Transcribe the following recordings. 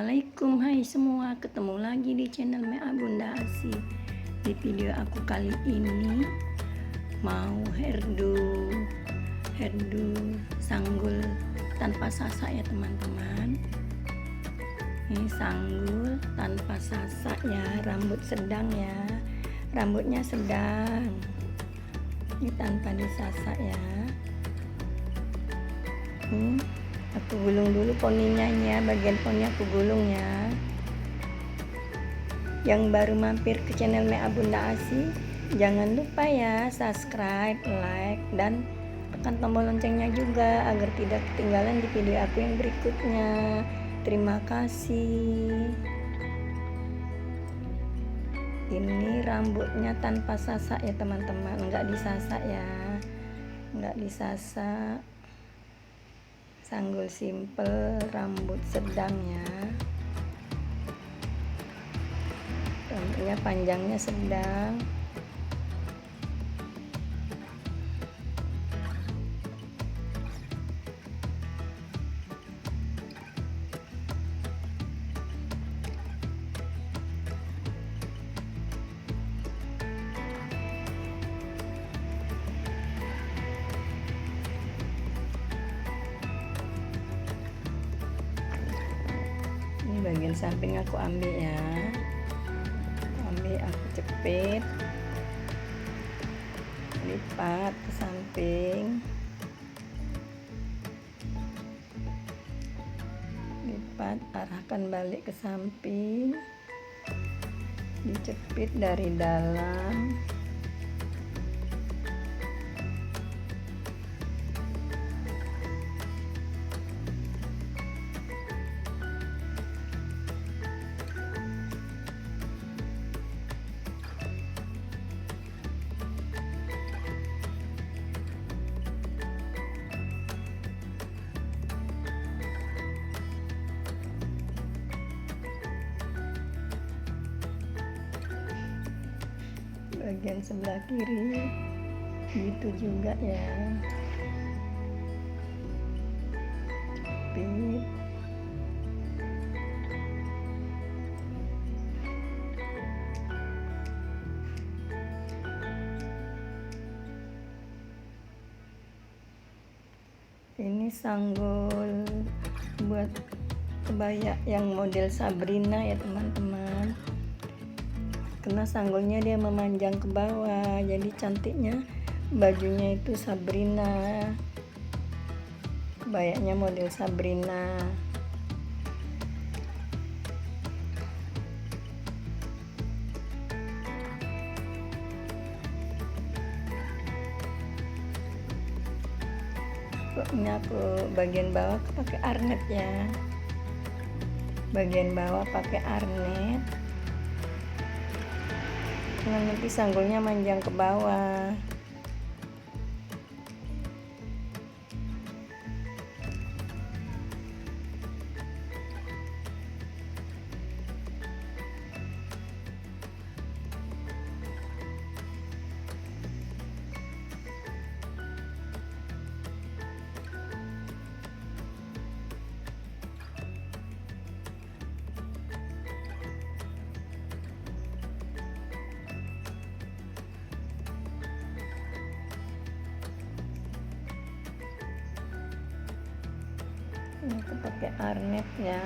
Assalamualaikum, hai semua, ketemu lagi di channel Mea Bunda Asi. Di video aku kali ini mau herdu sanggul tanpa sasak ya teman-teman. Ini sanggul tanpa sasak ya, rambut sedang ya, rambutnya sedang. Ini tanpa disasak ya. Aku gulung dulu poninya ya, bagian poni aku gulung ya. Yang baru mampir ke channel Mea Bunda Asi, jangan lupa ya subscribe, like, dan tekan tombol loncengnya juga agar tidak ketinggalan di video aku yang berikutnya. Terima kasih. Ini rambutnya tanpa sasak ya teman-teman, enggak disasak ya, enggak disasak. Sanggul simple, rambut sedang ya, rambutnya panjangnya sedang. Bagian samping aku ambil ya, aku jepit, lipat ke samping, lipat, arahkan balik ke samping, dijepit dari dalam. Bagian sebelah kiri gitu juga ya, jepit. Ini sanggul buat kebaya yang model Sabrina ya teman-teman, karena sanggulnya dia memanjang ke bawah, jadi cantiknya bajunya itu Sabrina, bayaknya model Sabrina. Ini aku bagian bawah pakai arnet ya, bagian bawah pakai arnet, nanti sanggulnya manjang ke bawah. Ini aku pakai arnet ya.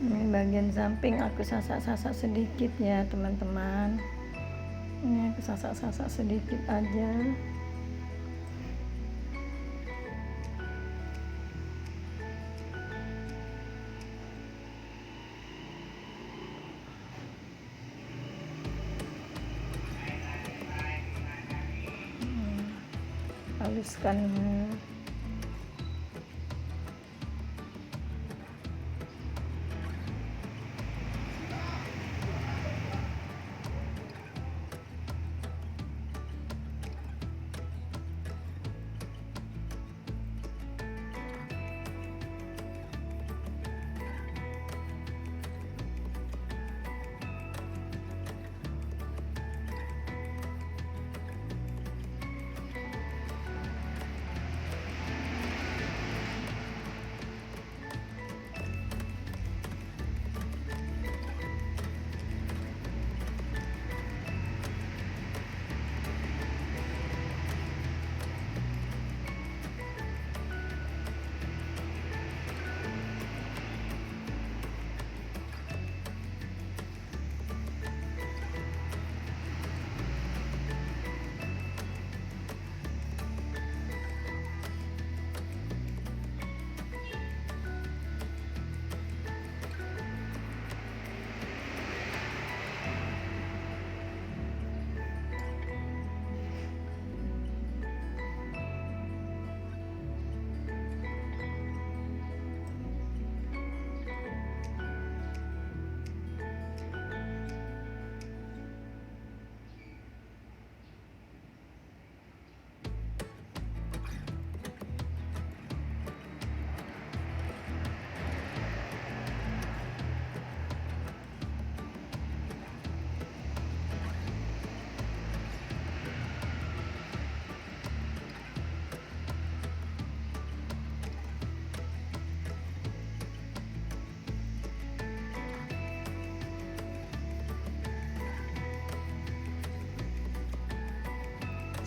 Ini bagian samping aku sasak-sasak sedikit ya teman-teman. Ini aku sasak-sasak sedikit aja. Haluskan.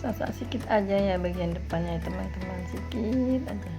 Sasak sedikit aja ya bagian depannya teman-teman, sedikit aja.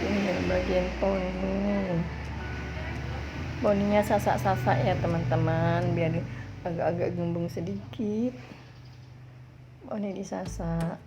Ini bagian poninya sasak-sasak ya teman-teman, biar agak-agak gembung sedikit. Poni disasak.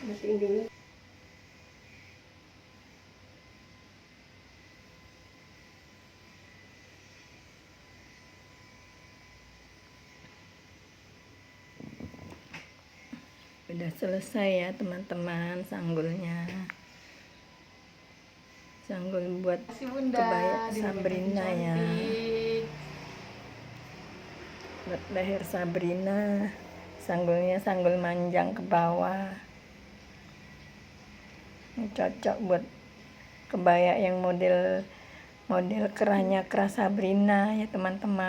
Matiin dulu. Udah selesai ya teman-teman sanggulnya. Sanggul buat kebaya Sabrina ya. Buat leher Sabrina. Sanggulnya sanggul manjang ke bawah. Ini cocok buat kebaya yang model kerahnya kerah Sabrina ya teman-teman.